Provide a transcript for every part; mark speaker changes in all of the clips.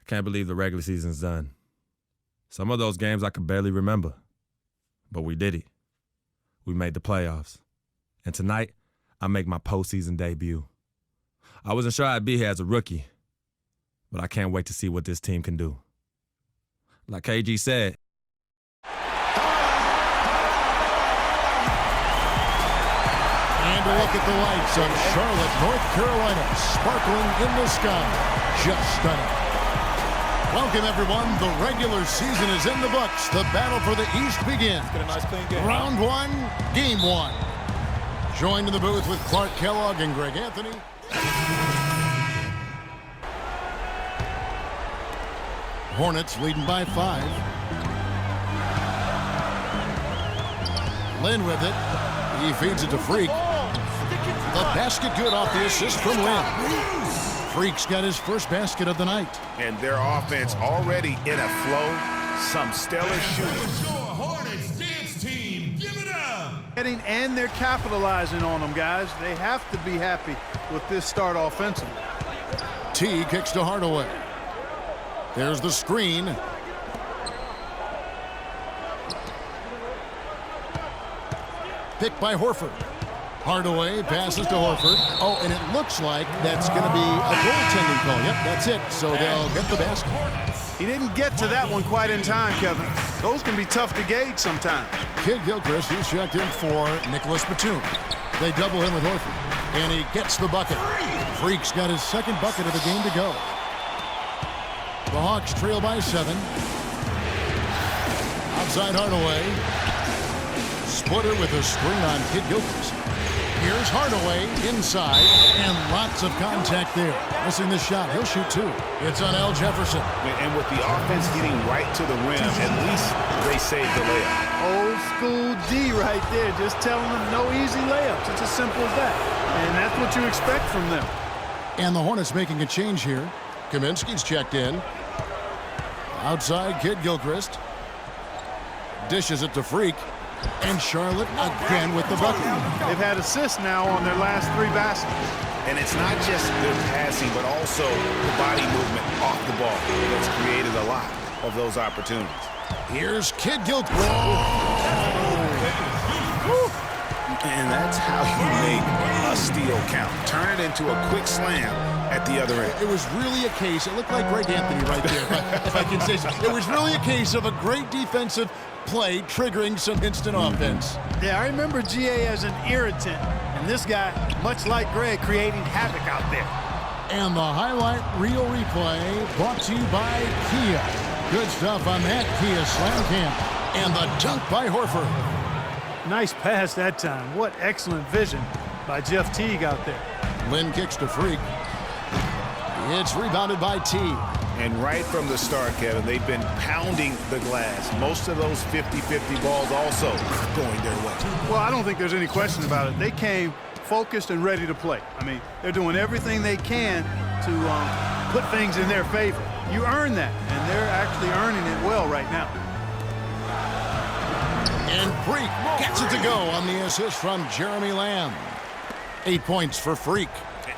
Speaker 1: Can't believe the regular season's done. Some of those games I could barely remember. But we did it. We made the playoffs. And tonight, I make my postseason debut. I wasn't sure I'd be here as a rookie, but I can't wait to see what this team can do. Like KG said,
Speaker 2: and a look at the lights of Charlotte, North Carolina, sparkling in the sky. Just stunning. Welcome, everyone. The regular season is in the books. The battle for the East begins.
Speaker 3: Get a nice clean game.
Speaker 2: Round one, game one. Joined in the booth with Clark Kellogg and Greg Anthony. Hornets leading by 5. Lynn with it. He feeds it to Freak. The basket good off the assist from Lynn. Freak's got his first basket of the night.
Speaker 4: And their offense already in a flow. Some stellar shooting.
Speaker 5: Hornets dance team, give it up!
Speaker 3: And they're capitalizing on them, guys. They have to be happy with this start offensively.
Speaker 2: T kicks to Hardaway. There's the screen. Picked by Horford. Hardaway passes to Horford. Oh, and it looks like that's going to be a goaltending call. Yep, that's it. So they'll get the basket.
Speaker 3: He didn't get to that one quite in time, Kevin. Those can be tough to gauge sometimes.
Speaker 2: Kid Gilchrist, he's checked in for Nicholas Batum. They double him with Horford, and he gets the bucket. Freak's got his second bucket of the game to go. The Hawks trail by 7. Outside Hardaway. Splitter with a screen on Kid Gilchrist. Here's Hardaway inside, and lots of contact there. Missing the shot. He'll shoot 2. It's on Al Jefferson.
Speaker 4: And with the offense getting right to the rim, at least they saved the layup.
Speaker 3: Old school D right there, just telling them no easy layups. It's as simple as that. And that's what you expect from them.
Speaker 2: And the Hornets making a change here. Kaminsky's checked in. Outside, Kid Gilchrist. Dishes it to Freak. And Charlotte again with the bucket.
Speaker 3: They've had assists now on their last 3 baskets.
Speaker 4: And it's not just their passing, but also the body movement off the ball that's created a lot of those opportunities.
Speaker 2: Here's Kid Gilchrist.
Speaker 4: And that's how you make a steal count. Turn it into a quick slam at the other end.
Speaker 2: It was really a case, it looked like Greg Anthony right there, if I can say so. It was really a case of a great defensive play triggering some instant offense.
Speaker 3: Yeah, I remember GA as an irritant, and this guy, much like Greg, creating havoc out there.
Speaker 2: And the highlight reel replay brought to you by Kia. Good stuff on that Kia Slam Cam. And the dunk by Horford.
Speaker 3: Nice pass that time. What excellent vision by Jeff Teague out there.
Speaker 2: Lynn kicks to Freak. It's rebounded by T.
Speaker 4: And right from the start, Kevin, they've been pounding the glass. Most of those 50-50 balls also going their way.
Speaker 3: Well, I don't think there's any question about it. They came focused and ready to play. I mean, they're doing everything they can to put things in their favor. You earn that, and they're actually earning it well right now.
Speaker 2: And Freak gets it to go on the assist from Jeremy Lamb. 8 points for Freak.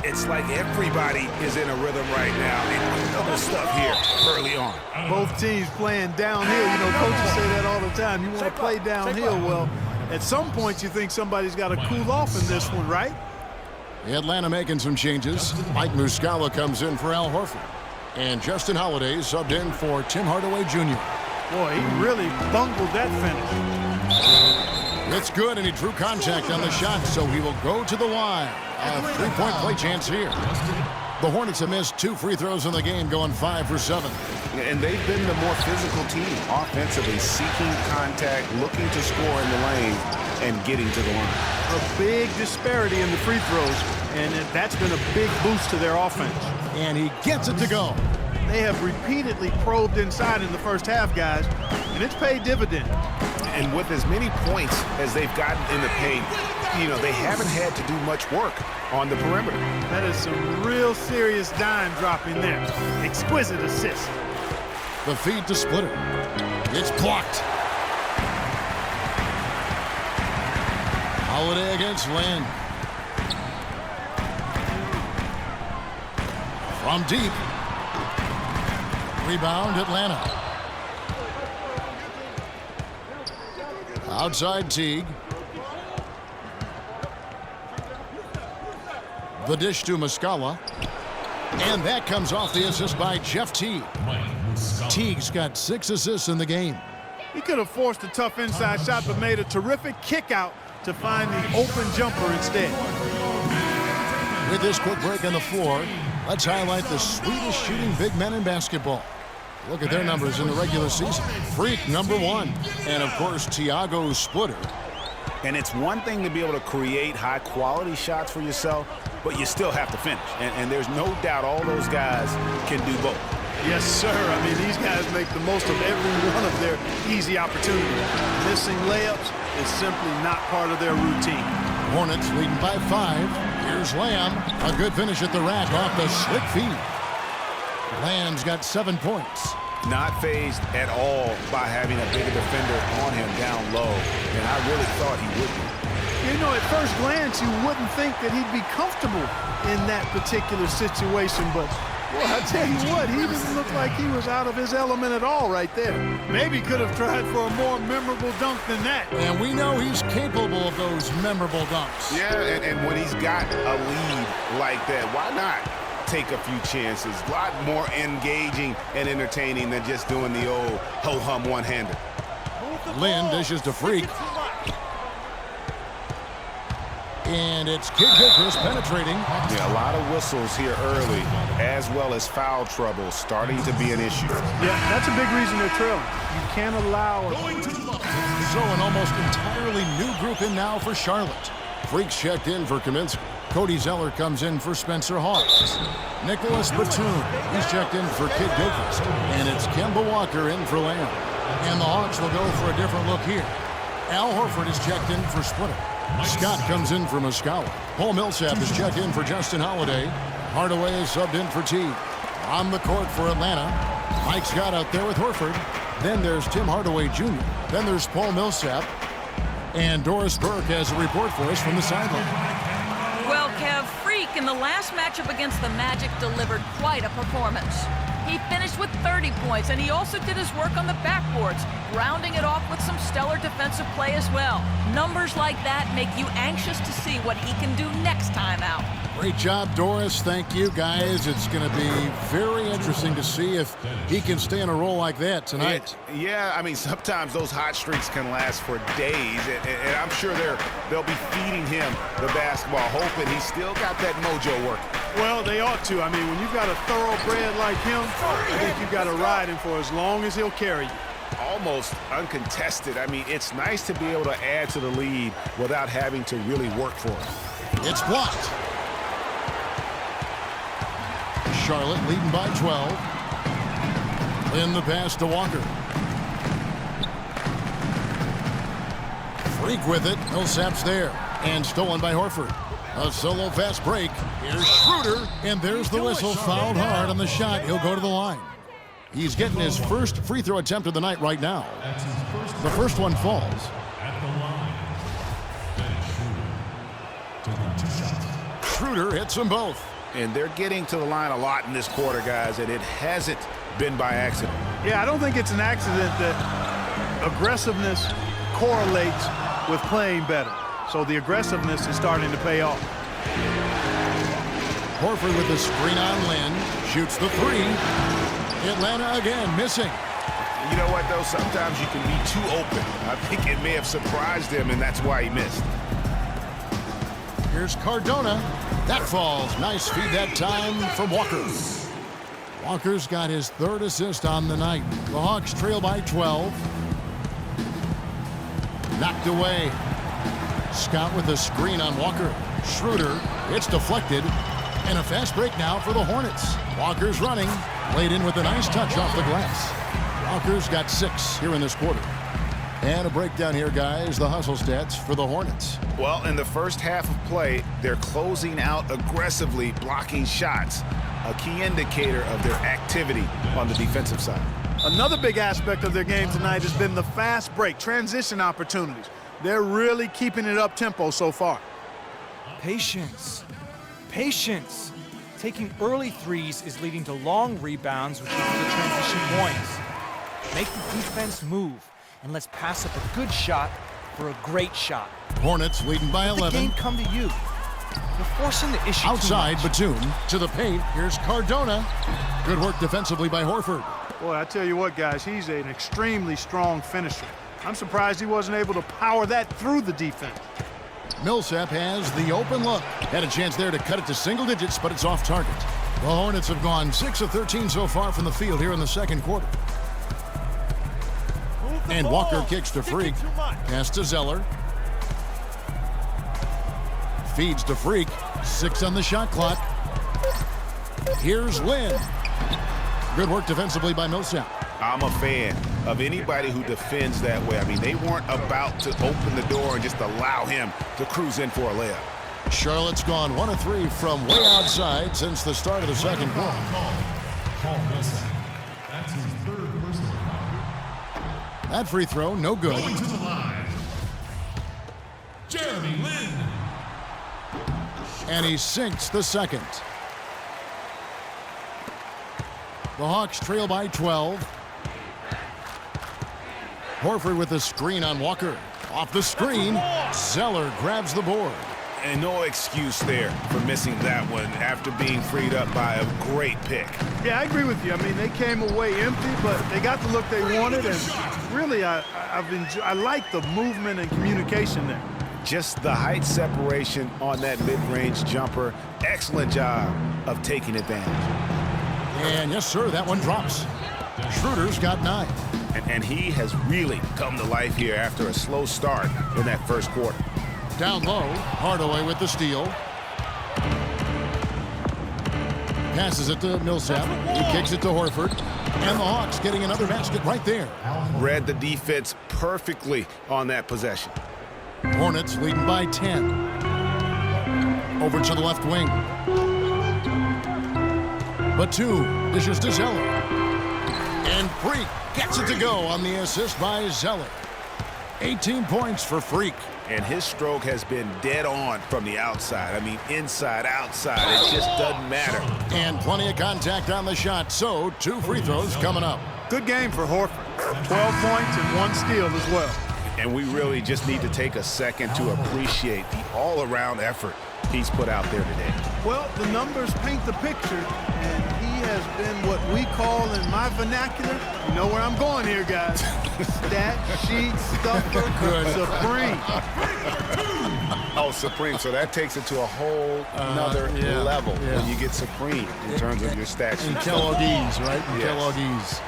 Speaker 4: It's like everybody is in a rhythm right now. And other stuff here early on.
Speaker 3: Both teams playing downhill. You know, coaches say that all the time. You want to play downhill. Well, at some point you think somebody's got to cool off in this one, right?
Speaker 2: Atlanta making some changes. Mike Muscala comes in for Al Horford. And Justin Holiday subbed in for Tim Hardaway Jr.
Speaker 3: Boy, he really bungled that finish.
Speaker 2: It's good, and he drew contact on the shot, so he will go to the line. A 3-point play chance here. The Hornets have missed 2 free throws in the game, going 5 for 7.
Speaker 4: And they've been the more physical team, offensively seeking contact, looking to score in the lane, and getting to the line.
Speaker 3: A big disparity in the free throws, and that's been a big boost to their offense.
Speaker 2: And he gets it to go.
Speaker 3: They have repeatedly probed inside in the first half, guys, and it's paid dividends.
Speaker 4: And with as many points as they've gotten in the paint, you know, they haven't had to do much work on the perimeter.
Speaker 3: That is some real serious dime dropping there. Exquisite assist.
Speaker 2: The feed to Splitter. It's blocked. Holiday against Lynn. From deep. Rebound, Atlanta. Outside Teague. The dish to Muscala. And that comes off the assist by Jeff Teague. Teague's got 6 assists in the game.
Speaker 3: He could have forced a tough inside shot, but made a terrific kick out to find the open jumper instead.
Speaker 2: With this quick break on the floor, let's highlight the sweetest shooting big men in basketball. Look at their numbers in the regular season. Freak, #1. And, of course, Thiago Splitter.
Speaker 4: And it's one thing to be able to create high-quality shots for yourself, but you still have to finish. And there's no doubt all those guys can do both.
Speaker 3: Yes, sir. I mean, these guys make the most of every one of their easy opportunities. Missing layups is simply not part of their routine.
Speaker 2: Hornets leading by 5. Here's Lamb. A good finish at the rack off the slick feed. Lamb's got 7 points.
Speaker 4: Not fazed at all by having a bigger defender on him down low, and I really thought he would be.
Speaker 3: You know, at first glance, you wouldn't think that he'd be comfortable in that particular situation, but, well, I tell you what, he didn't look like he was out of his element at all right there. Maybe could have tried for a more memorable dunk than that.
Speaker 2: And we know he's capable of those memorable dunks.
Speaker 4: Yeah, and when he's got a lead like that, why not take a few chances? A lot more engaging and entertaining than just doing the old ho-hum one-hander.
Speaker 2: Lynn dishes to Freak. And it's Kid Gilchrist penetrating.
Speaker 4: Yeah, a lot of whistles here early, as well as foul trouble starting to be an issue.
Speaker 3: Yeah, that's a big reason they're trailing. You can't allow it.
Speaker 2: So an almost entirely new group in now for Charlotte. Freak's checked in for Kaminsky. Cody Zeller comes in for Spencer Hawes. Nicholas Batum, he's checked in for Kid Gilchrist. And it's Kemba Walker in for Lamb. And the Hawks will go for a different look here. Al Horford is checked in for Splitter. Scott comes in for Muscala. Paul Millsap is checked in for Justin Holiday. Hardaway is subbed in for Teague. On the court for Atlanta, Mike Scott out there with Horford. Then there's Tim Hardaway Jr. Then there's Paul Millsap. And Doris Burke has a report for us from the sideline.
Speaker 6: Well, Kev, Freak in the last matchup against the Magic delivered quite a performance. He finished with 30 points, and he also did his work on the backboards, rounding it off with some stellar defensive play as well. Numbers like that make you anxious to see what he can do next time out.
Speaker 2: Great job, Doris. Thank you, guys. It's going to be very interesting to see if he can stay in a role like that tonight.
Speaker 4: Yeah, I mean, sometimes those hot streaks can last for days, and I'm sure they'll be feeding him the basketball, hoping he's still got that mojo working.
Speaker 3: Well, they ought to. I mean, when you've got a thoroughbred like him, I think you've got to ride him for as long as he'll carry you.
Speaker 4: Almost uncontested. I mean, it's nice to be able to add to the lead without having to really work for it.
Speaker 2: It's blocked. Charlotte leading by 12. In the pass to Walker. Freak with it. Millsap's there. And stolen by Horford. A solo fast break. Here's Schroeder. And there's the whistle. Fouled hard on the shot. He'll go to the line. He's getting his first free throw attempt of the night right now. The first one falls. Schroeder hits them both.
Speaker 4: And they're getting to the line a lot in this quarter, guys, and it hasn't been by accident.
Speaker 3: Yeah, I don't think it's an accident that aggressiveness correlates with playing better. So the aggressiveness is starting to pay off.
Speaker 2: Horford with the screen on Lynn. Shoots the three. Atlanta again missing.
Speaker 4: You know what, though? Sometimes you can be too open. I think it may have surprised him, and that's why he missed.
Speaker 2: Here's Cardona. That falls. Nice feed that time from Walker. Walker's got his third assist on the night. The Hawks trail by 12. Knocked away. Scott with the screen on Walker. Schroeder. It's deflected. And a fast break now for the Hornets. Walker's running. Laid in with a nice touch off the glass. Walker's got 6 here in this quarter. And a breakdown here, guys. The hustle stats for the Hornets.
Speaker 4: Well, in the first half of play, they're closing out aggressively, blocking shots. A key indicator of their activity on the defensive side.
Speaker 3: Another big aspect of their game tonight has been the fast break, transition opportunities. They're really keeping it up tempo so far.
Speaker 7: Patience. Patience. Taking early threes is leading to long rebounds, which leads to transition points. Make the defense move, and let's pass up a good shot for a great shot.
Speaker 2: Hornets leading by
Speaker 7: Let
Speaker 2: 11.
Speaker 7: the game come to you. You're forcing the issue
Speaker 2: Outside,
Speaker 7: too much.
Speaker 2: Batum to the paint. Here's Cardona. Good work defensively by Horford.
Speaker 3: Boy, I tell you what, guys, he's an extremely strong finisher. I'm surprised he wasn't able to power that through the defense.
Speaker 2: Millsap has the open look. Had a chance there to cut it to single digits, but it's off target. The Hornets have gone 6 of 13 so far from the field here in the second quarter. And Walker kicks to Freak. Pass to Zeller. Feeds to Freak. 6 on the shot clock. Here's Lynn. Good work defensively by Millsap.
Speaker 4: I'm a fan of anybody who defends that way. I mean, they weren't about to open the door and just allow him to cruise in for a layup.
Speaker 2: Charlotte's gone 1 of 3 from way outside since the start of the second quarter.
Speaker 5: Paul Millsap. That's his third personal foul.
Speaker 2: That free throw, no good.
Speaker 5: Going to the line, Jeremy Lin.
Speaker 2: And he sinks the second. The Hawks trail by 12. Horford with the screen on Walker. Off the screen, Zeller grabs the board.
Speaker 4: And no excuse there for missing that one after being freed up by a great pick.
Speaker 3: Yeah, I agree with you. I mean, they came away empty, but they got the look they wanted, and really, I like the movement and communication there.
Speaker 4: Just the height separation on that mid-range jumper. Excellent job of taking advantage.
Speaker 2: And yes, sir, that one drops. Schroeder's got 9.
Speaker 4: And he has really come to life here after a slow start in that first quarter.
Speaker 2: Down low, Hardaway with the steal. Passes it to Millsap. He kicks it to Horford. And the Hawks getting another basket right there.
Speaker 4: Read the defense perfectly on that possession.
Speaker 2: Hornets leading by 10. Over to the left wing. Batum dishes to Zeller. And Freak gets it to go on the assist by Zeller. 18 points for Freak.
Speaker 4: And his stroke has been dead on from the outside. I mean, inside, outside, it just doesn't matter.
Speaker 2: And plenty of contact on the shot, so 2 free throws coming up.
Speaker 3: Good game for Horford. 12 points and 1 steal as well.
Speaker 4: And we really just need to take a second to appreciate the all-around effort he's put out there today.
Speaker 3: Well, the numbers paint the picture, and he has been what we call in my vernacular, you know where I'm going here, guys, stat sheet stuffer supreme.
Speaker 4: Oh, supreme. So that takes it to a whole nother level when you get supreme in terms of your stat sheet.
Speaker 2: In Kellogg's, right? In
Speaker 4: Yes.
Speaker 2: Kellogg's.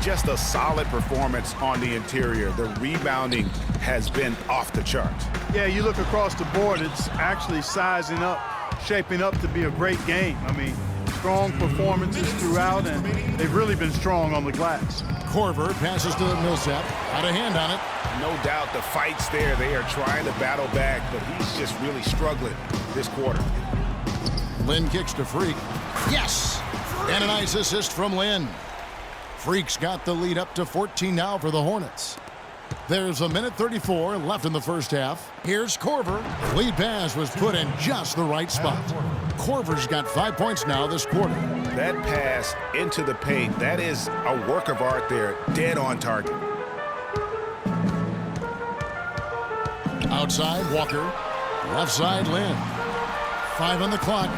Speaker 4: Just a solid performance on the interior. The rebounding has been off the charts.
Speaker 3: Yeah, you look across the board, it's actually sizing up, shaping up to be a great game. I mean, strong performances throughout, and they've really been strong on the glass.
Speaker 2: Korver passes to Millsap. Out of hand on it.
Speaker 4: No doubt the fight's there. They are trying to battle back, but he's just really struggling this quarter.
Speaker 2: Lynn kicks to Freak. Yes! And a nice assist from Lynn. Freak's got the lead up to 14 now for the Hornets. There's 1:34 left in the first half. Here's Korver. Lead pass was put in just the right spot. Korver's got 5 points now this quarter.
Speaker 4: That pass into the paint, that is a work of art there, dead on target.
Speaker 2: Outside, Walker. Left side, Lynn. 5 on the clock.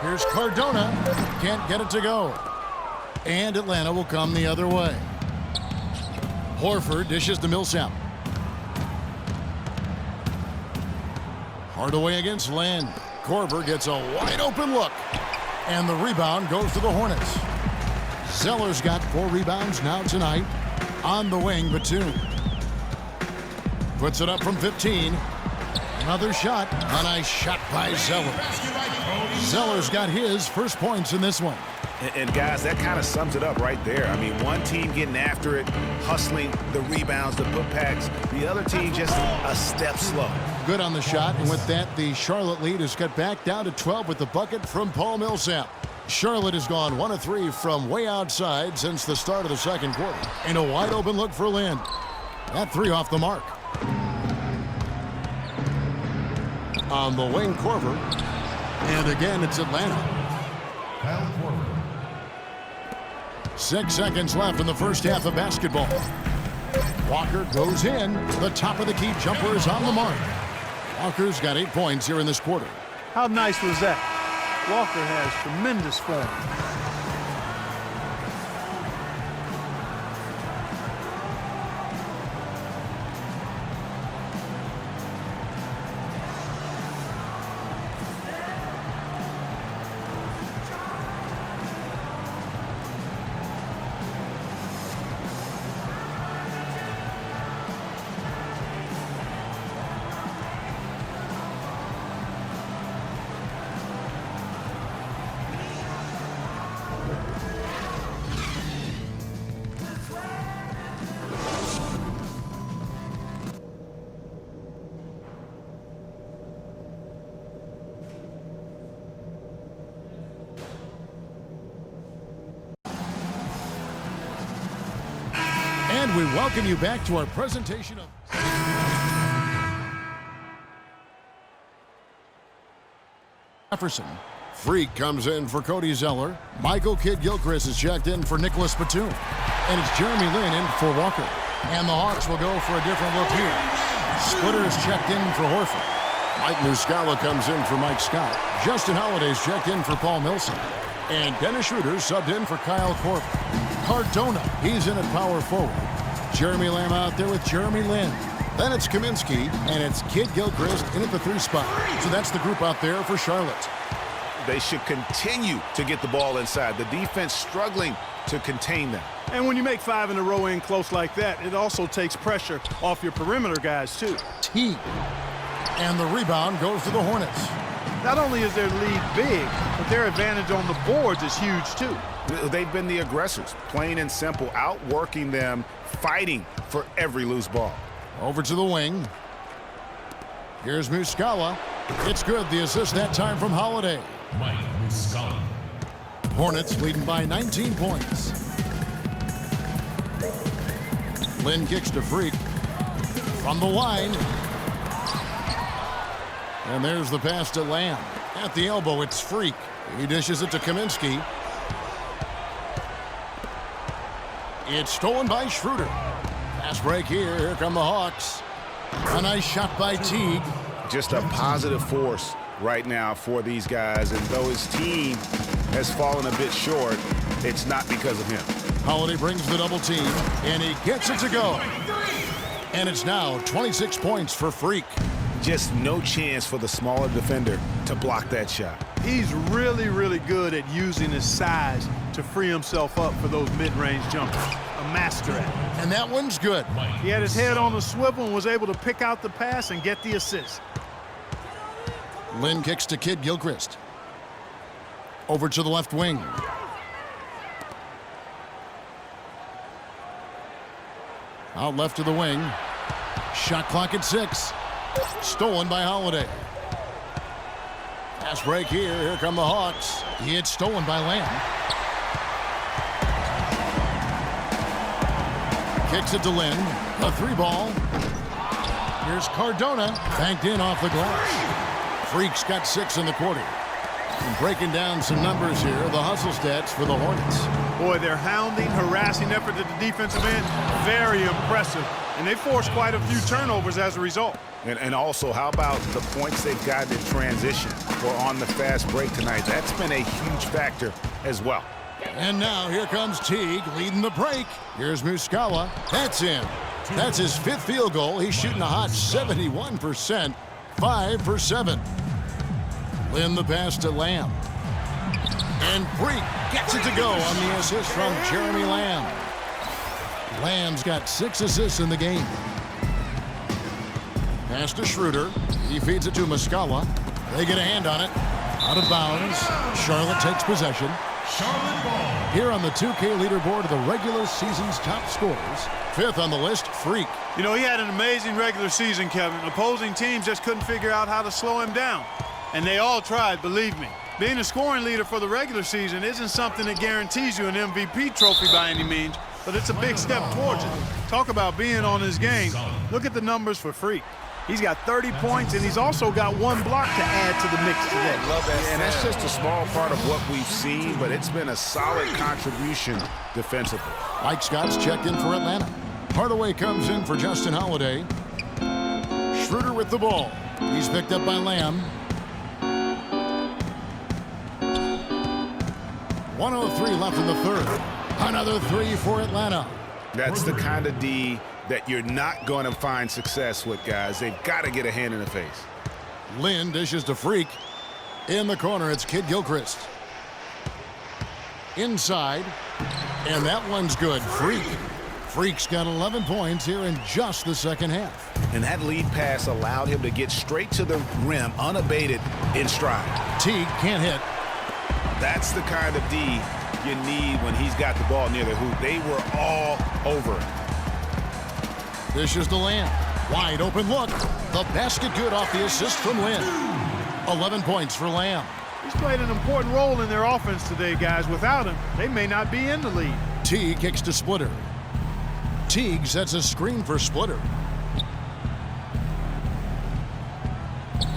Speaker 2: Here's Cardona. Can't get it to go. And Atlanta will come the other way. Horford dishes to Millsap. Hardaway against Lynn. Korver gets a wide open look. And the rebound goes to the Hornets. Zeller's got 4 rebounds now tonight. On the wing, Batum. Puts it up from 15. Another shot. A nice shot by Zeller. Zeller's got his first points in this one.
Speaker 4: And guys, that kind of sums it up right there. I mean, one team getting after it, hustling the rebounds, the putbacks. The other team just a step slow.
Speaker 2: Good on the shot, and with that, the Charlotte lead is cut back down to 12 with the bucket from Paul Millsap. Charlotte has gone 1 of 3 from way outside since the start of the second quarter. And a wide open look for Lynn. That 3 off the mark. On the wing, Korver. And again, it's Atlanta.
Speaker 5: Kyle Korver.
Speaker 2: 6 seconds left in the first half of basketball. Walker goes in. The top of the key jumper is on the mark. Walker's got 8 points here in this quarter.
Speaker 3: How nice was that? Walker has tremendous form.
Speaker 2: And we welcome you back to our presentation of... Jefferson. Freak comes in for Cody Zeller. Michael Kidd-Gilchrist is checked in for Nicholas Batum. And it's Jeremy Lin in for Walker. And the Hawks will go for a different look here. Splitter is checked in for Horford. Mike Muscala comes in for Mike Scott. Justin Holiday's checked in for Paul Millsap. And Dennis Schroeder subbed in for Kyle Korver. Cardona, he's in at power forward. Jeremy Lamb out there with Jeremy Lin. Then it's Kaminsky, and it's Kidd-Gilchrist in at the 3 spot. So that's the group out there for Charlotte.
Speaker 4: They should continue to get the ball inside. The defense struggling to contain them.
Speaker 3: And when you make 5 in a row in close like that, it also takes pressure off your perimeter guys, too.
Speaker 2: Teague. And the rebound goes to the Hornets.
Speaker 3: Not only is their lead big, but their advantage on the boards is huge, too.
Speaker 4: They've been the aggressors, plain and simple, outworking them, fighting for every loose ball.
Speaker 2: Over to the wing. Here's Muscala. It's good. The assist that time from Holiday.
Speaker 5: Mike Muscala.
Speaker 2: Hornets leading by 19 points. Lin kicks to Freak. From the line. And there's the pass to Lamb. At the elbow, it's Freak. He dishes it to Kaminsky. It's stolen by Schroeder. Fast break here. Here come the Hawks. A nice shot by Teague.
Speaker 4: Just a positive force right now for these guys. And though his team has fallen a bit short, it's not because of him.
Speaker 2: Holiday brings the double team, and he gets it to go. And it's now 26 points for Freak.
Speaker 4: Just no chance for the smaller defender to block that shot.
Speaker 3: He's really, really good at using his size to free himself up for those mid-range jumpers. A master at it.
Speaker 2: And that one's good.
Speaker 3: He had his head on the swivel and was able to pick out the pass and get the assist.
Speaker 2: Lin kicks to Kidd-Gilchrist. Over to the left wing. Out left to the wing. Shot clock at 6. Stolen by Holiday. Fast break here. Here come the Hawks. It's stolen by Lamb. Kicks it to Lin. A 3-ball. Here's Cardona. Banked in off the glass. Freak's got 6 in the quarter. And breaking down some numbers here, the hustle stats for the Hornets.
Speaker 3: Boy, their hounding, harassing effort at the defensive end, very impressive. And they forced quite a few turnovers as a result.
Speaker 4: And also, how about the points they've gotten in transition or on the fast break tonight? That's been a huge factor as well.
Speaker 2: And now here comes Teague leading the break. Here's Muscala. That's in. That's his 5th field goal. He's shooting a hot 71%. 5 for 7. Lin the pass to Lamb. And Freak gets it to go on the assist from Jeremy Lamb. Lamb's got 6 assists in the game. Pass to Schroeder. He feeds it to Muscala. They get a hand on it. Out of bounds. Charlotte takes possession.
Speaker 5: Charlotte ball.
Speaker 2: Here on the 2K leaderboard of the regular season's top scorers. 5th on the list, Freak.
Speaker 3: You know, he had an amazing regular season, Kevin. Opposing teams just couldn't figure out how to slow him down. And they all tried, believe me. Being a scoring leader for the regular season isn't something that guarantees you an MVP trophy by any means, but it's a big step towards it. Talk about being on his game. Look at the numbers for Freak. He's got 30 points, and he's also got 1 block to add to the mix today.
Speaker 4: Love that. And that's just a small part of what we've seen, but it's been a solid contribution defensively.
Speaker 2: Mike Scott's checked in for Atlanta. Hardaway comes in for Justin Holiday. Schroeder with the ball. He's picked up by Lamb. 1:03 left in the third. Another 3 for Atlanta.
Speaker 4: That's the kind of D that you're not going to find success with, guys. They've got to get a hand in the face.
Speaker 2: Lynn dishes to Freak. In the corner, it's Kid Gilchrist. Inside. And that one's good. Freak's got 11 points here in just the second half.
Speaker 4: And that lead pass allowed him to get straight to the rim, unabated, in stride.
Speaker 2: Teague can't hit.
Speaker 4: That's the kind of D you need when he's got the ball near the hoop. They were all over it.
Speaker 2: Dishes to Lamb. Wide open look. The basket good off the assist from Lynn. 11 points for Lamb.
Speaker 3: He's played an important role in their offense today, guys. Without him, they may not be in the lead.
Speaker 2: Teague kicks to Splitter. Teague sets a screen for Splitter.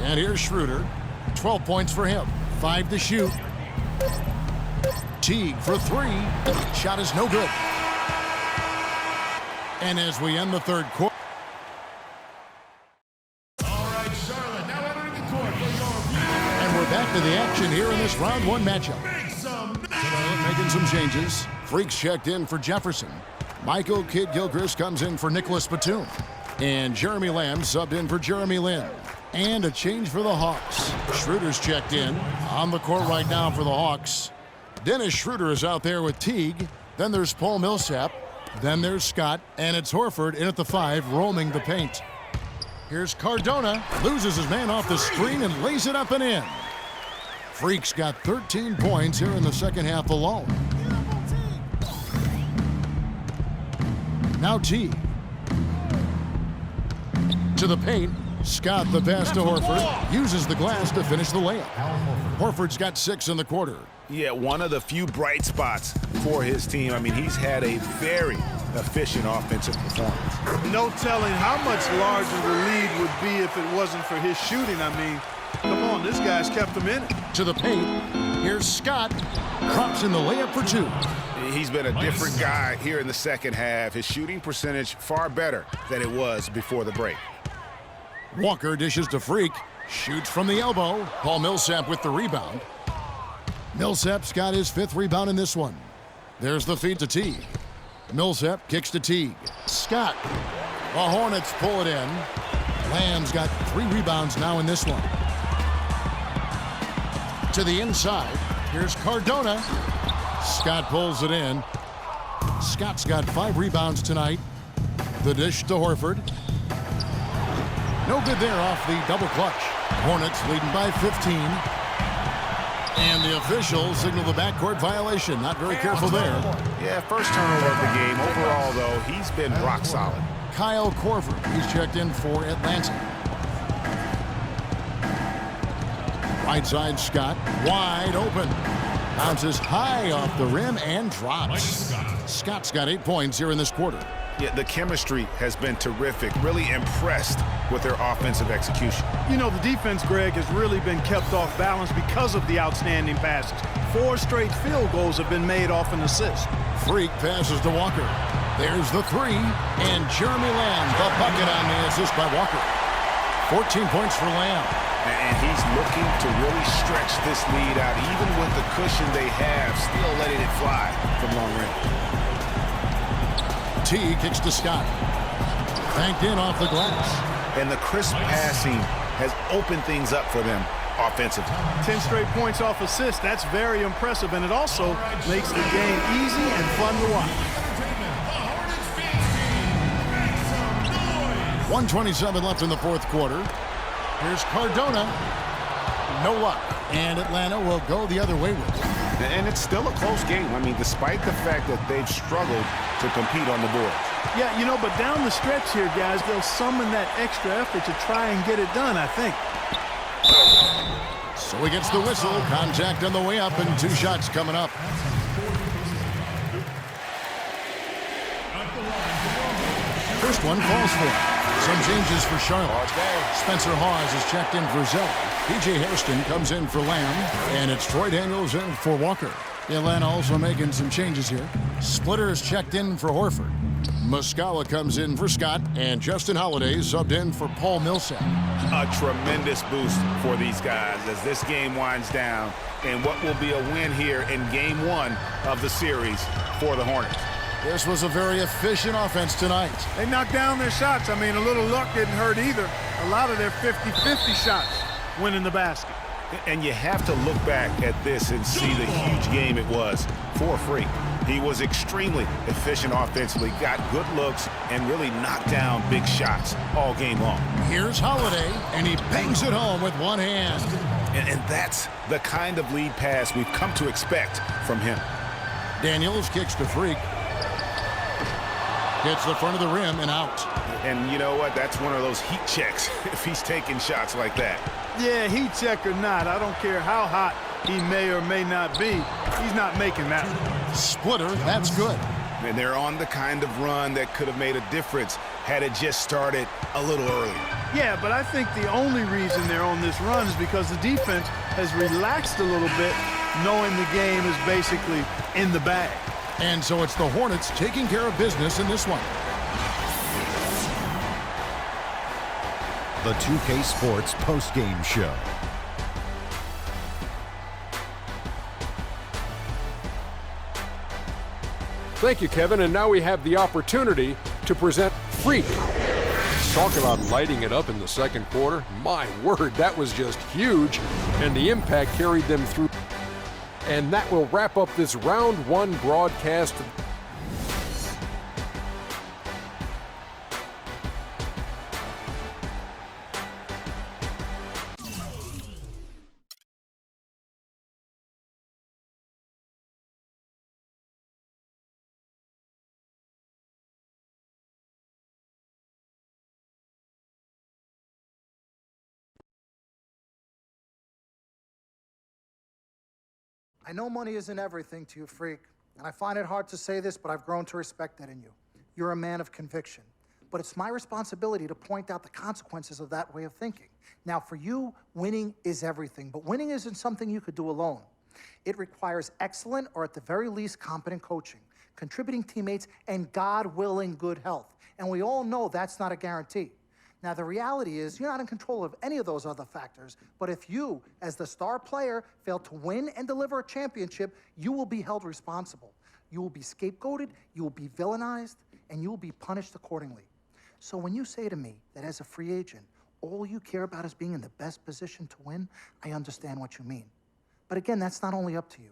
Speaker 2: And here's Schroeder. 12 points for him. 5 to shoot. Teague for 3. Shot is no good. And as we end the third quarter.
Speaker 5: All right, Charlotte, now entering the court for your view.
Speaker 2: And we're back to the action here in this round 1 matchup.
Speaker 5: Make some noise.
Speaker 2: Charlotte making some changes. Freaks checked in for Jefferson. Michael Kid Gilchrist comes in for Nicholas Batum. And Jeremy Lamb subbed in for Jeremy Lin. And a change for the Hawks. Schroeder's checked in. On the court right now for the Hawks. Dennis Schroeder is out there with Teague. Then there's Paul Millsap. Then there's Scott. And it's Horford in at the 5, roaming the paint. Here's Cardona. Loses his man off the screen and lays it up and in. Freak's got 13 points here in the second half alone. Now Teague. To the paint. Scott the pass to Horford. Uses the glass to finish the layup. Horford's got 6 in the quarter.
Speaker 4: Yeah, one of the few bright spots for his team. I mean, he's had a very efficient offensive performance.
Speaker 3: No telling how much larger the lead would be if it wasn't for his shooting. I mean, come on, this guy's kept them in it.
Speaker 2: To the paint. Here's Scott. Drops in the layup for 2.
Speaker 4: He's been a different guy here in the second half. His shooting percentage far better than it was before the break.
Speaker 2: Walker dishes to Freak. Shoots from the elbow. Paul Millsap with the rebound. Millsap's got his 5th rebound in this one. There's the feed to Teague. Millsap kicks to Teague. Scott. The Hornets pull it in. Lamb's got 3 rebounds now in this one. To the inside. Here's Cardona. Scott pulls it in. Scott's got 5 rebounds tonight. The dish to Horford. No good there off the double clutch. Hornets leading by 15. And the officials signal the backcourt violation. Not very careful there.
Speaker 4: Yeah, first turnover of the game. Overall, though, he's been rock solid.
Speaker 2: Kyle Korver, he's checked in for Atlanta. Right side, Scott, wide open. Bounces high off the rim and drops. Scott's got 8 points here in this quarter.
Speaker 4: Yeah, the chemistry has been terrific. Really impressed with their offensive execution.
Speaker 3: You know, the defense, Greg, has really been kept off balance because of the outstanding passes. 4 straight field goals have been made off an assist.
Speaker 2: Freak passes to Walker. There's the 3, and Jeremy Lamb, the bucket on the assist by Walker. 14 points for Lamb.
Speaker 4: And he's looking to really stretch this lead out, even with the cushion they have, still letting it fly from long range.
Speaker 2: T kicks to Scott. Banked in off the glass.
Speaker 4: And the crisp passing has opened things up for them offensively.
Speaker 3: 10 straight points off assists. That's very impressive, and it also makes the game easy and fun to watch.
Speaker 2: 1:27 left in the fourth quarter. Here's Cardona. No luck. And Atlanta will go the other way with it.
Speaker 4: And it's still a close game. I mean, despite the fact that they've struggled to compete on the board.
Speaker 3: Yeah, you know, but down the stretch here, guys, they'll summon that extra effort to try and get it done, I think.
Speaker 2: So he gets the whistle. Contact on the way up and 2 shots coming up. First one falls for him. Some changes for Charlotte. Spencer Hawes is checked in for Zeller. P.J. Hairston comes in for Lamb. And it's Troy Daniels in for Walker. Atlanta also making some changes here. Splitter is checked in for Horford. Muscala comes in for Scott. And Justin Holiday subbed in for Paul Millsap.
Speaker 4: A tremendous boost for these guys as this game winds down and what will be a win here in Game 1 of the series for the Hornets.
Speaker 2: This was a very efficient offense tonight.
Speaker 3: They knocked down their shots. I mean, a little luck didn't hurt either. A lot of their 50-50 shots went in the basket.
Speaker 4: And you have to look back at this and see the huge game it was for Freak. He was extremely efficient offensively, got good looks, and really knocked down big shots all game long.
Speaker 2: Here's Holiday, and he bangs it home with one hand.
Speaker 4: And that's the kind of lead pass we've come to expect from him.
Speaker 2: Daniels kicks to Freak. Hits the front of the rim and out.
Speaker 4: And you know what? That's one of those heat checks if he's taking shots like that.
Speaker 3: Yeah, heat check or not, I don't care how hot he may or may not be, he's not making that one.
Speaker 2: Splitter, that's good.
Speaker 4: And they're on the kind of run that could have made a difference had it just started a little earlier.
Speaker 3: Yeah, but I think the only reason they're on this run is because the defense has relaxed a little bit, knowing the game is basically in the bag.
Speaker 2: And so it's the Hornets taking care of business in this one.
Speaker 8: The 2K Sports postgame show.
Speaker 9: Thank you, Kevin. And now we have the opportunity to present Freak. Talk about lighting it up in the second quarter. My word, that was just huge. And the impact carried them through. And that will wrap up this round one broadcast.
Speaker 10: I know money isn't everything to you, Freak, and I find it hard to say this, but I've grown to respect that in you. You're a man of conviction. But it's my responsibility to point out the consequences of that way of thinking. Now, for you, winning is everything, but winning isn't something you could do alone. It requires excellent, or at the very least, competent coaching, contributing teammates, and God willing, good health. And we all know that's not a guarantee. Now, the reality is you're not in control of any of those other factors, but if you, as the star player, fail to win and deliver a championship, you will be held responsible. You will be scapegoated, you will be villainized, and you will be punished accordingly. So when you say to me that as a free agent, all you care about is being in the best position to win, I understand what you mean. But again, that's not only up to you.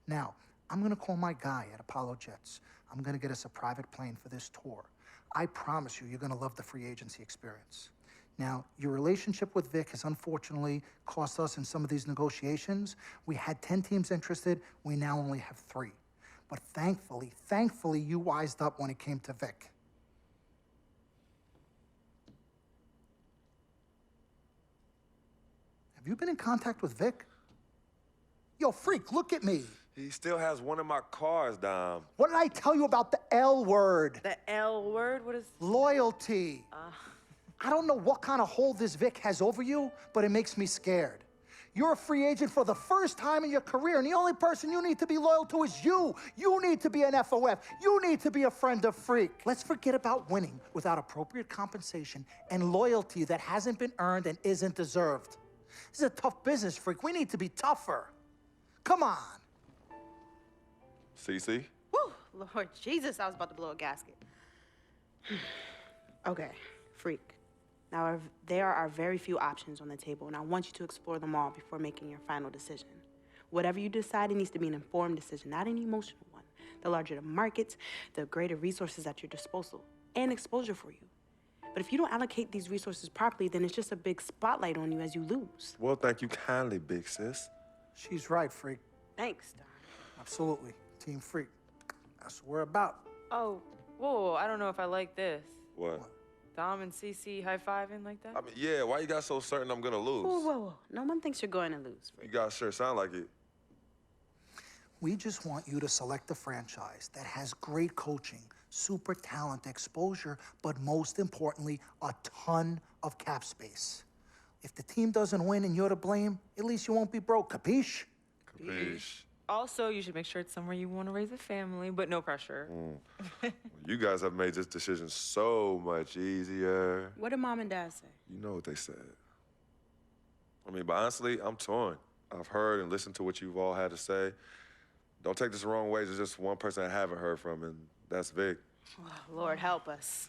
Speaker 10: Now, I'm gonna call my guy at Apollo Jets. I'm gonna get us a private plane for this tour. I promise you're gonna love the free agency experience. Now, your relationship with Vic has unfortunately cost us in some of these negotiations. We had 10 teams interested, we now only have 3. But thankfully, you wised up when it came to Vic. Have you been in contact with Vic? Yo, Freak, look at me.
Speaker 11: He still has one of my cars, Dom.
Speaker 10: What did I tell you about the L word?
Speaker 12: The L word? What is...
Speaker 10: Loyalty. I don't know what kind of hold this Vic has over you, but it makes me scared. You're a free agent for the first time in your career, and the only person you need to be loyal to is you. You need to be an FOF. You need to be a friend of Freak. Let's forget about winning without appropriate compensation and loyalty that hasn't been earned and isn't deserved. This is a tough business, Freak. We need to be tougher. Come on.
Speaker 11: CC?
Speaker 12: Woo, Lord Jesus, I was about to blow a gasket. Okay, Freak. Now, there are very few options on the table, and I want you to explore them all before making your final decision. Whatever you decide, it needs to be an informed decision, not an emotional one. The larger the markets, the greater resources at your disposal and exposure for you. But if you don't allocate these resources properly, then it's just a big spotlight on you as you lose.
Speaker 11: Well, thank you kindly, big sis.
Speaker 10: She's right, Freak.
Speaker 12: Thanks, Don.
Speaker 10: Absolutely. Team Freak. That's what we're about.
Speaker 13: Oh, whoa, I don't know if I like this.
Speaker 11: What?
Speaker 13: Dom and CC high-fiving like that?
Speaker 11: I mean, yeah, why you got so certain I'm gonna lose?
Speaker 12: Whoa. No one thinks you're going to lose, Freak.
Speaker 11: You guys sure sound like it.
Speaker 10: We just want you to select a franchise that has great coaching, super talent exposure, but most importantly, a ton of cap space. If the team doesn't win and you're to blame, at least you won't be broke, capiche?
Speaker 11: Capiche.
Speaker 13: Also, you should make sure it's somewhere you want to raise a family, but no pressure.
Speaker 11: You guys have made this decision so much easier.
Speaker 12: What did Mom and Dad say?
Speaker 11: You know what they said. I mean, but honestly, I'm torn. I've heard and listened to what you've all had to say. Don't take this the wrong way. There's just one person I haven't heard from, and that's Vic.
Speaker 12: Oh, Lord help us.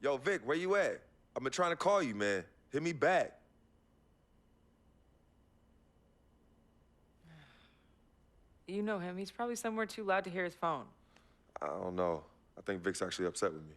Speaker 11: Yo, Vic, where you at? I've been trying to call you, man. Hit me back.
Speaker 13: You know him. He's probably somewhere too loud to hear his phone.
Speaker 11: I don't know. I think Vic's actually upset with me.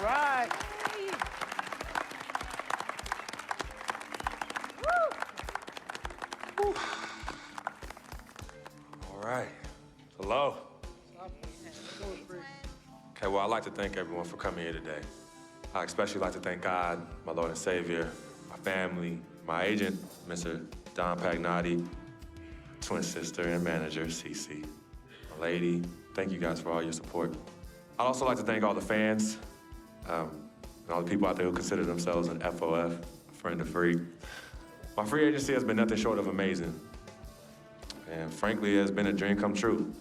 Speaker 7: All right.
Speaker 1: All right. Hello. Okay, well, I'd like to thank everyone for coming here today. I especially like to thank God, my Lord and Savior, my family, my agent, Mr. Don Pagnotti, twin sister and manager, Cece, my lady. Thank you guys for all your support. I'd also like to thank all the fans, and all the people out there who consider themselves an FOF, a friend of Freak. My free agency has been nothing short of amazing. And frankly, it has been a dream come true.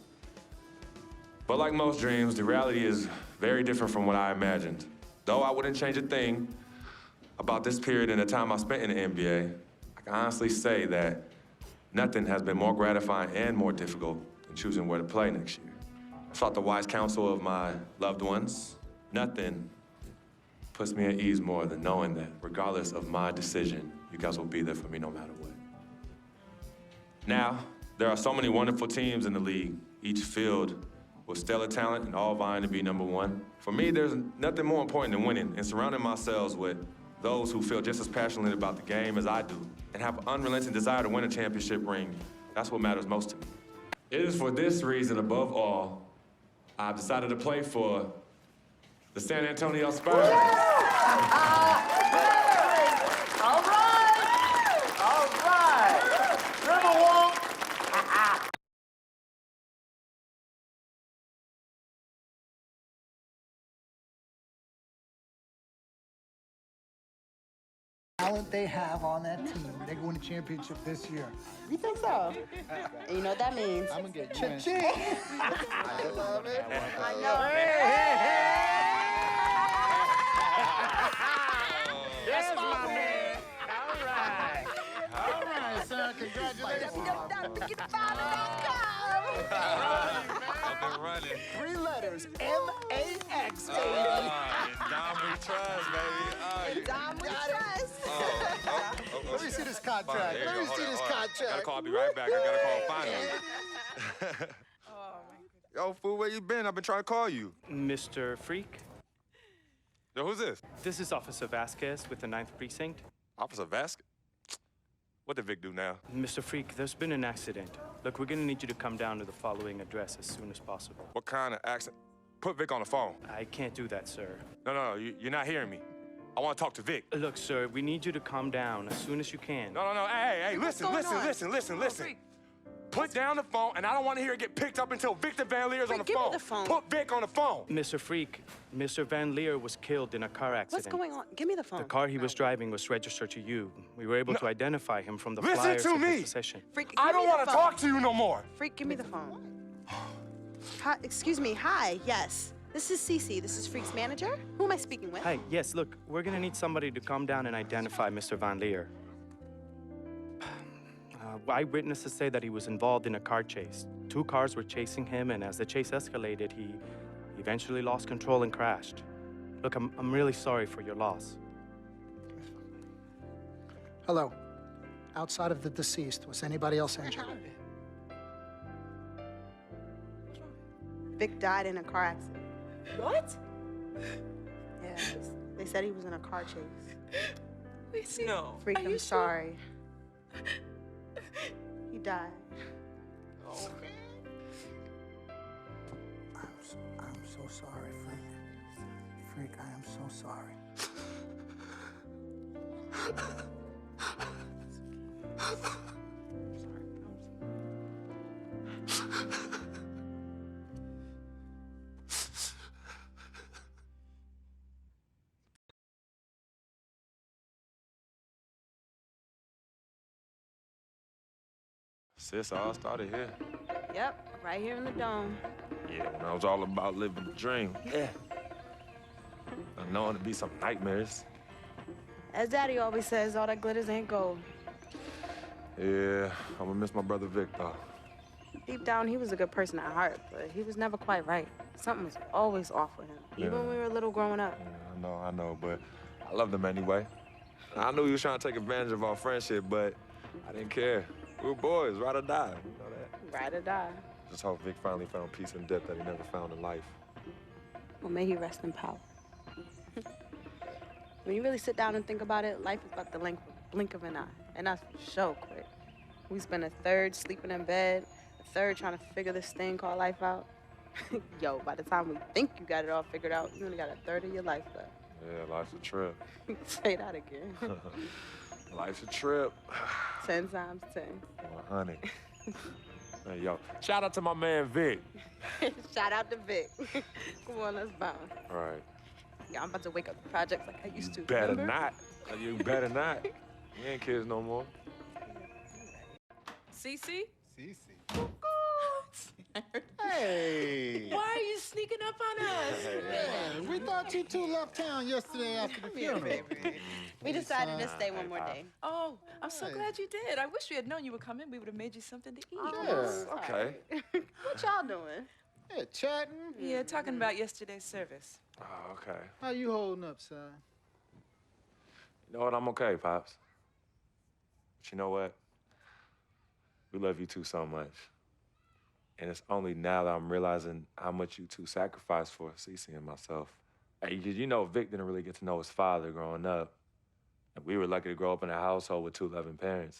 Speaker 1: But like most dreams, the reality is very different from what I imagined. Though I wouldn't change a thing about this period and the time I spent in the NBA, I can honestly say that nothing has been more gratifying and more difficult than choosing where to play next year. I sought the wise counsel of my loved ones. Nothing puts me at ease more than knowing that regardless of my decision, you guys will be there for me no matter what. Now, there are so many wonderful teams in the league, each filled with stellar talent and all vying to be number one. For me, there's nothing more important than winning and surrounding myself with those who feel just as passionately about the game as I do and have an unrelenting desire to win a championship ring. That's what matters most to me. It is for this reason, above all, I've decided to play for the San Antonio Spurs.
Speaker 14: All right! All right! Dribble walk!
Speaker 10: Talent they have on that team, they're going to championship this year.
Speaker 12: You think so? You know what that means?
Speaker 10: I'm gonna get cha-ching. I love it.
Speaker 12: I know.
Speaker 14: Yes, my man. All right, son. Congratulations.
Speaker 1: I've been running.
Speaker 14: 3 letters. M-A-X, baby.
Speaker 1: Dom we trust, baby.
Speaker 14: Dom we trust. Let me see this contract. Let me see this
Speaker 1: I gotta
Speaker 14: contract.
Speaker 1: call, I'll be right back. I gotta call finally. Yo, fool, where you been? I've been trying to call you.
Speaker 15: Mr. Freak,
Speaker 1: Yo, who's this?
Speaker 15: this is Officer Vasquez with the 9th Precinct.
Speaker 1: Officer Vasquez? What did Vic do now?
Speaker 15: Mr. Freak, there's been an accident. Look, we're gonna need you to come down to the following address as soon as possible.
Speaker 1: What kind of accident? Put Vic on the phone.
Speaker 15: I can't do that, sir.
Speaker 1: No, you're not hearing me. I want to talk to Vic.
Speaker 15: Look, sir, we need you to calm down as soon as you can.
Speaker 1: No. Hey, listen.
Speaker 16: Put down the phone, and I don't want to hear it get picked up until Victor Van Leer's on the
Speaker 12: give
Speaker 16: phone.
Speaker 12: me the phone.
Speaker 16: Put Vic on the phone.
Speaker 15: Mr. Freak, Mr. Van Leer was killed in a car accident.
Speaker 12: What's going on? Give me the phone.
Speaker 15: The car he was driving was registered to you. We were able to identify him from the
Speaker 16: Listen
Speaker 15: flyers
Speaker 16: to
Speaker 15: in
Speaker 16: me.
Speaker 15: his possession.
Speaker 12: Freak,
Speaker 16: I
Speaker 12: give
Speaker 16: don't
Speaker 12: me the
Speaker 16: want to
Speaker 12: phone.
Speaker 16: talk to you no more.
Speaker 12: Freak, give me the phone. Hi, excuse me. Hi. Yes. This is Cece. This is Freak's manager. Who am I speaking with?
Speaker 15: Hi, yes, look, we're gonna need somebody to come down and identify Mr. Van Leer. Eyewitnesses say that he was involved in a car chase. 2 cars were chasing him, and as the chase escalated, he eventually lost control and crashed. Look, I'm really sorry for your loss.
Speaker 10: Hello. Outside of the deceased, was anybody else injured?
Speaker 12: Vic died in a car accident.
Speaker 13: What?
Speaker 12: Yeah, they said he was in a car chase.
Speaker 13: No.
Speaker 12: Freak, I'm sorry. He died.
Speaker 10: Oh, I'm so sorry, Freak. Freak, I am so sorry.
Speaker 11: Sis, all started here.
Speaker 12: Yep, right here in the dome.
Speaker 11: Yeah, when I was all about living the dream. Yeah. I know it'd be some nightmares.
Speaker 12: As Daddy always says, all that glitters ain't gold.
Speaker 11: Yeah, I'm gonna miss my brother Vic, though.
Speaker 12: Deep down, he was a good person at heart, but he was never quite right. Something was always off with him, even when we were little growing up.
Speaker 11: Yeah, I know, but I loved him anyway. I knew he was trying to take advantage of our friendship, but I didn't care. We were boys, ride or die, you know that?
Speaker 12: Ride or die.
Speaker 11: Just hope Vic finally found peace and depth that he never found in life.
Speaker 12: Well, may he rest in power. When you really sit down and think about it, life is about the blink of an eye, and that's for sure quick. We spend a third sleeping in bed, a third trying to figure this thing called life out. Yo, by the time we think you got it all figured out, you only got a third of your life left.
Speaker 11: Yeah, life's a trip.
Speaker 12: Say that again.
Speaker 11: Life's a trip.
Speaker 12: 10 times 10.
Speaker 11: Well, honey. Hey, yo, shout out to my man Vic.
Speaker 12: Shout out to Vic. Come on, let's bounce.
Speaker 11: All right.
Speaker 12: Yeah, I'm about to wake up the projects like I used to.
Speaker 11: Better
Speaker 12: remember?
Speaker 11: not. You better not. We ain't kids no more.
Speaker 6: Cece?
Speaker 14: Cece. Hey.
Speaker 13: Why are you sneaking up on us?
Speaker 14: Man, we thought you two left town yesterday after the funeral.
Speaker 12: We decided to stay one more day.
Speaker 13: Oh, I'm so glad you did. I wish we had known you were coming. We would have made you something to eat.
Speaker 14: Yes.
Speaker 11: Okay.
Speaker 12: What y'all doing?
Speaker 14: Yeah, chatting.
Speaker 13: Yeah, talking about yesterday's service.
Speaker 11: Oh, okay.
Speaker 14: How you holding up, son?
Speaker 11: You know what? I'm okay, Pops. But you know what? We love you two so much. And it's only now that I'm realizing how much you two sacrificed for Cece and myself. Hey, you know Vic didn't really get to know his father growing up. And we were lucky to grow up in a household with 2 loving parents.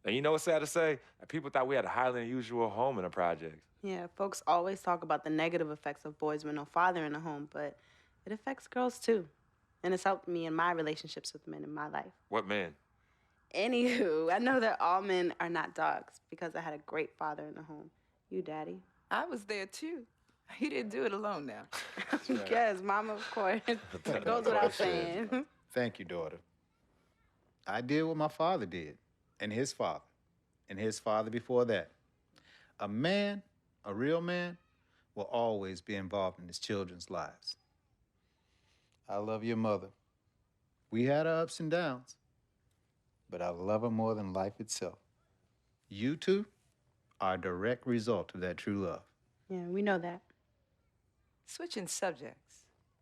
Speaker 11: And you know what's sad to say? People thought we had a highly unusual home in the projects.
Speaker 12: Yeah, folks always talk about the negative effects of boys with no father in the home, but it affects girls too. And it's helped me in my relationships with men in my life.
Speaker 11: What man?
Speaker 12: Anywho, I know that all men are not dogs because I had a great father in the home. You, Daddy.
Speaker 13: I was there too. He didn't do it alone now.
Speaker 12: Yes, Mama, of course. It goes without saying.
Speaker 14: Thank you, daughter. I did what my father did, and his father before that. A man, a real man, will always be involved in his children's lives. I love your mother. We had our ups and downs, but I love her more than life itself. You two are a direct result of that true love.
Speaker 12: Yeah, we know that.
Speaker 13: Switching subjects.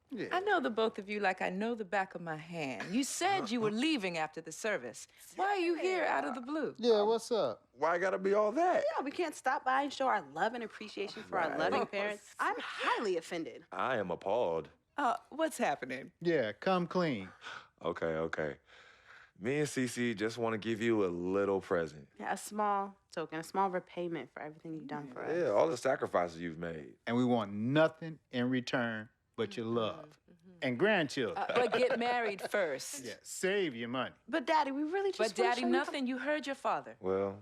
Speaker 14: Yeah.
Speaker 13: I know the both of you like I know the back of my hand. You said you were leaving after the service. Why are you here out of the blue?
Speaker 14: Yeah, what's up?
Speaker 11: Why gotta be all that?
Speaker 12: Yeah, we can't stop by and show our love and appreciation for our loving parents. I'm highly offended.
Speaker 11: I am appalled.
Speaker 13: What's happening?
Speaker 14: Yeah, come clean.
Speaker 11: Okay. Me and Cece just want to give you a little present.
Speaker 12: Yeah, a small token, a small repayment for everything you've done for us.
Speaker 11: Yeah, all the sacrifices you've made.
Speaker 14: And we want nothing in return but your love. And grandchildren.
Speaker 13: But get married first.
Speaker 14: Yeah, save your money.
Speaker 12: But Daddy, we really just
Speaker 13: But Daddy, nothing. You heard your father.
Speaker 11: Well,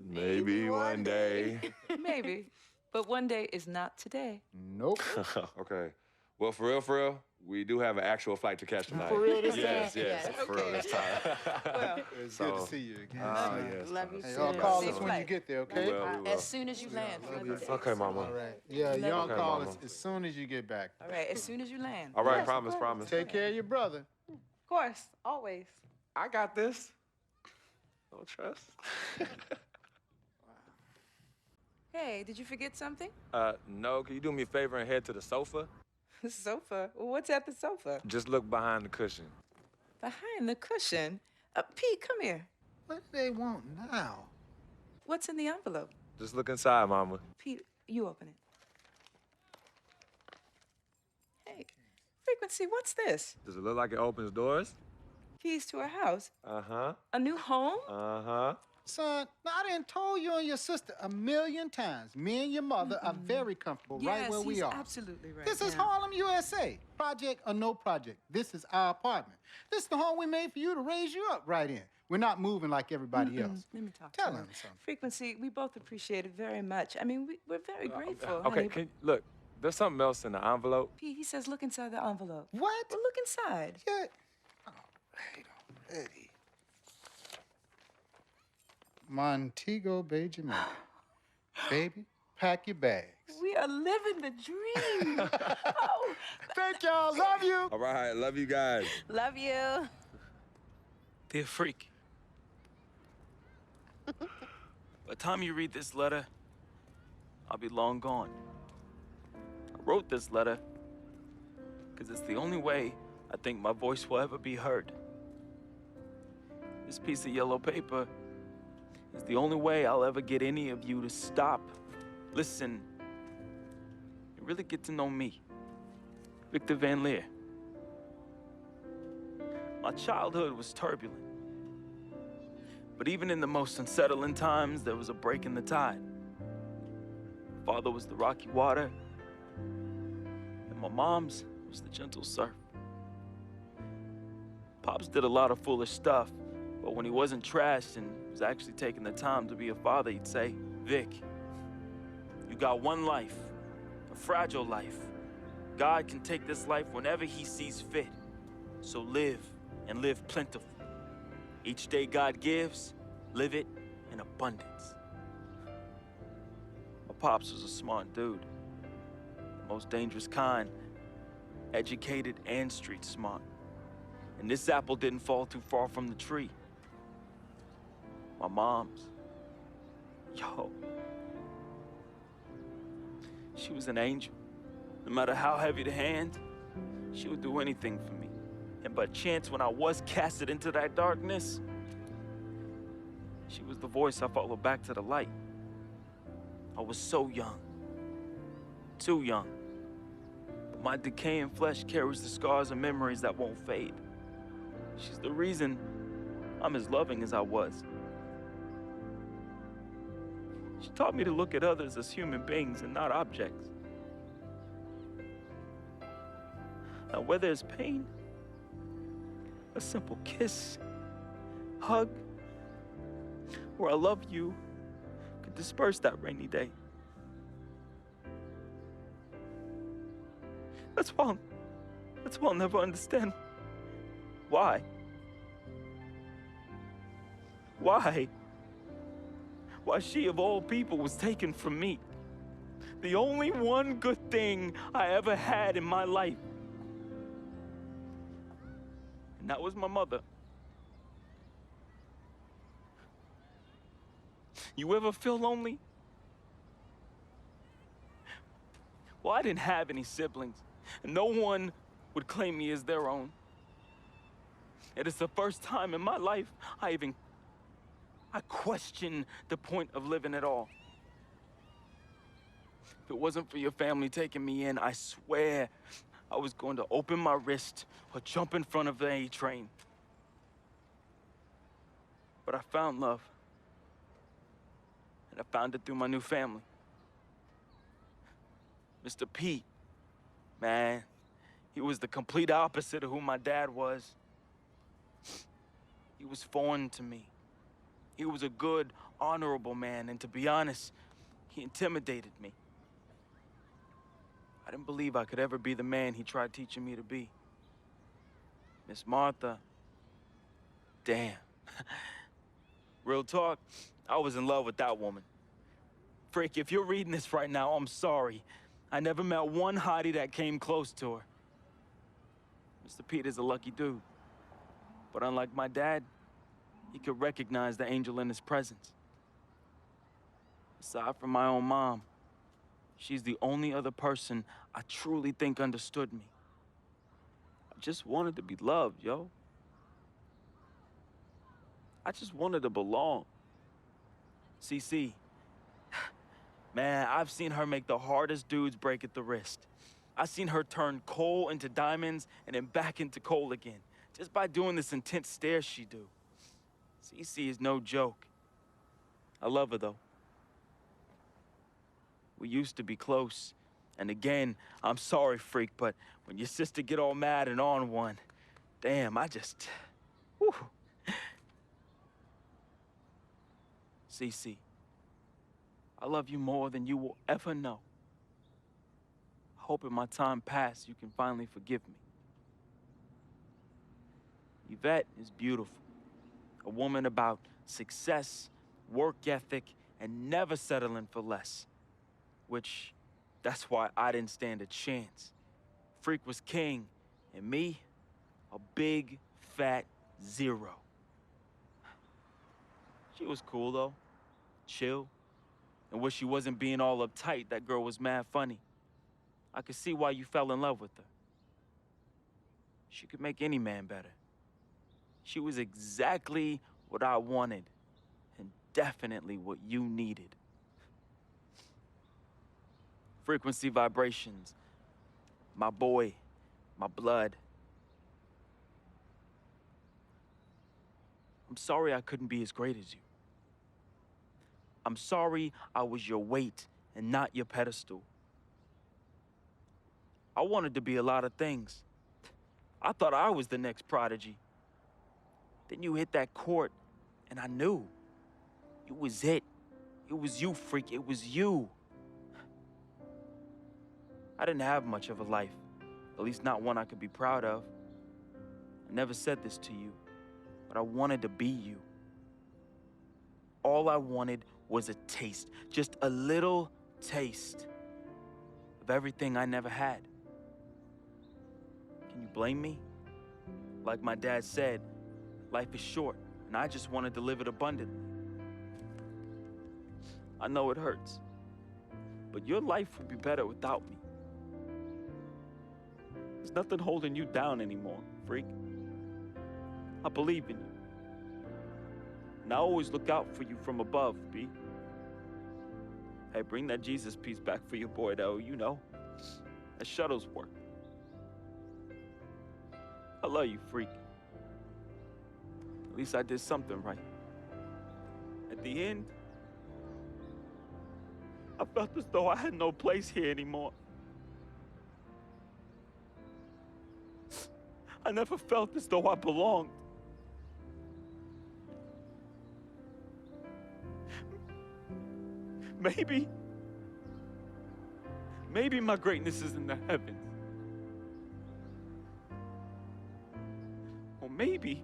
Speaker 11: Maybe one day.
Speaker 13: Maybe. But one day is not today.
Speaker 14: Nope.
Speaker 11: Okay. Well, for real, we do have an actual flight to catch tonight.
Speaker 14: For real this
Speaker 11: Yes,
Speaker 14: time?
Speaker 11: yes, for real this time.
Speaker 13: Well,
Speaker 14: It's
Speaker 11: So-
Speaker 14: good to see you again.
Speaker 11: Yes.
Speaker 13: love you
Speaker 14: Hey,
Speaker 13: too.
Speaker 14: y'all call
Speaker 13: Safe
Speaker 14: us when you
Speaker 13: flight.
Speaker 14: get there, okay?
Speaker 11: We will.
Speaker 13: As soon as you land.
Speaker 11: Okay, Mama.
Speaker 14: All right. Yeah, y'all
Speaker 11: Okay,
Speaker 14: call
Speaker 11: Mama.
Speaker 14: us as soon as you get back.
Speaker 13: All right, as soon as you land.
Speaker 11: All right, promise.
Speaker 14: Take care of your brother.
Speaker 13: Of course, always.
Speaker 11: I got this. No trust.
Speaker 13: Hey, did you forget something?
Speaker 11: No, can you do me a favor and head to the sofa?
Speaker 13: The sofa? What's at the sofa?
Speaker 11: Just look behind the cushion.
Speaker 13: Behind the cushion? Pete, come here.
Speaker 14: What do they want now?
Speaker 13: What's in the envelope?
Speaker 11: Just look inside, Mama.
Speaker 13: Pete, you open it. Hey, Frequency, what's this?
Speaker 11: Does it look like it opens doors?
Speaker 13: Keys to a house?
Speaker 11: Uh-huh.
Speaker 13: A new home?
Speaker 11: Uh-huh.
Speaker 14: Son, I done told you and your sister a million times. Me and your mother are very comfortable right where we are.
Speaker 13: Yes, absolutely right.
Speaker 14: This is
Speaker 13: yeah.
Speaker 14: Harlem, USA. Project or no project. This is our apartment. This is the home we made for you to raise you up right in. We're not moving like everybody else.
Speaker 13: Let me talk
Speaker 14: Tell
Speaker 13: to
Speaker 14: him something.
Speaker 13: Frequency, we both appreciate it very much. I mean, we're very grateful.
Speaker 11: Okay,
Speaker 13: honey.
Speaker 11: look, there's something else in the envelope.
Speaker 13: Pete, he says look inside the envelope.
Speaker 14: What?
Speaker 13: Well, look inside.
Speaker 14: Yeah. All right, already. Montego Bay, Jamaica. Baby, pack your bags.
Speaker 13: We are living the dream. Oh,
Speaker 14: Thank y'all. Love you.
Speaker 11: All right, love you guys.
Speaker 13: love you.
Speaker 17: Dear Freak, by the time you read this letter, I'll be long gone. I wrote this letter because it's the only way I think my voice will ever be heard. This piece of yellow paper is the only way I'll ever get any of you to stop, listen, and really get to know me, Victor Van Leer. My childhood was turbulent. But even in the most unsettling times, there was a break in the tide. Father was the rocky water, and my mom's was the gentle surf. Pops did a lot of foolish stuff, but when he wasn't trashed and was actually taking the time to be a father, he'd say, Vic, you got one life, a fragile life. God can take this life whenever he sees fit. So live, and live plentiful. Each day God gives, live it in abundance. My pops was a smart dude, the most dangerous kind, educated and street smart. And this apple didn't fall too far from the tree. My mom's, she was an angel. No matter how heavy the hand, she would do anything for me. And by chance, when I was casted into that darkness, she was the voice I followed back to the light. I was so young, too young. But my decaying flesh carries the scars and memories that won't fade. She's the reason I'm as loving as I was. She taught me to look at others as human beings and not objects. Now, where there's pain, a simple kiss, hug, or I love you could disperse that rainy day. That's why I'll never understand why. Why she of all people was taken from me. The only one good thing I ever had in my life. And that was my mother. You ever feel lonely? Well, I didn't have any siblings, and no one would claim me as their own. It is the first time in my life I questioned the point of living at all. If it wasn't for your family taking me in, I swear I was going to open my wrist or jump in front of the A train. But I found love. And I found it through my new family. Mr. Pete, man, he was the complete opposite of who my dad was. He was foreign to me. He was a good, honorable man, and to be honest, he intimidated me. I didn't believe I could ever be the man he tried teaching me to be. Miss Martha, damn. Real talk, I was in love with that woman. Frick, if you're reading this right now, I'm sorry. I never met one hottie that came close to her. Mr. Peter's a lucky dude. But unlike my dad, he could recognize the angel in his presence. Aside from my own mom, she's the only other person I truly think understood me. I just wanted to be loved, yo. I just wanted to belong. CC, man, I've seen her make the hardest dudes break at the wrist. I've seen her turn coal into diamonds and then back into coal again, just by doing this intense stare she do. CC is no joke. I love her, though. We used to be close. And again, I'm sorry, freak, but when your sister get all mad and on one, damn, I just... Whew. CC, I love you more than you will ever know. I hope in my time past you can finally forgive me. Yvette is beautiful. A woman about success, work ethic, and never settling for less. Which, that's why I didn't stand a chance. Freak was king, and me, a big, fat zero. She was cool, though. Chill. And when she wasn't being all uptight, that girl was mad funny. I could see why you fell in love with her. She could make any man better. She was exactly what I wanted, and definitely what you needed. Frequency vibrations, my boy, my blood. I'm sorry I couldn't be as great as you. I'm sorry I was your weight and not your pedestal. I wanted to be a lot of things. I thought I was the next prodigy. Then you hit that court, and I knew. It was it. It was you, freak. It was you. I didn't have much of a life, at least not one I could be proud of. I never said this to you, but I wanted to be you. All I wanted was a taste, just a little taste of everything I never had. Can you blame me? Like my dad said, life is short, and I just wanted to live it abundantly. I know it hurts, but your life would be better without me. There's nothing holding you down anymore, freak. I believe in you. And I always look out for you from above, B. Hey, bring that Jesus piece back for your boy, though, you know. That shuttle's work. I love you, freak. At least I did something right. At the end, I felt as though I had no place here anymore. I never felt as though I belonged. Maybe my greatness is in the heavens. Or maybe,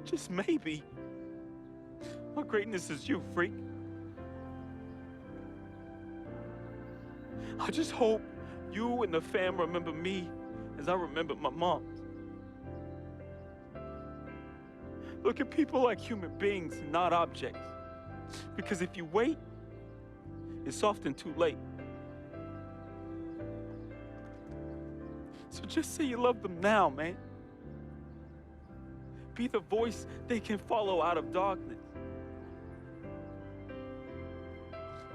Speaker 17: just maybe, my greatness is you, freak. I just hope you and the fam remember me as I remember my mom. Look at people like human beings, not objects. Because if you wait, it's often too late. So just say you love them now, man. Be the voice they can follow out of darkness.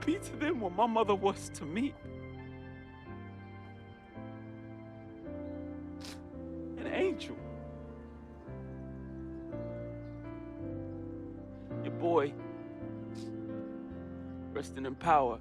Speaker 17: Be to them what my mother was to me. An angel. Your boy, resting in power.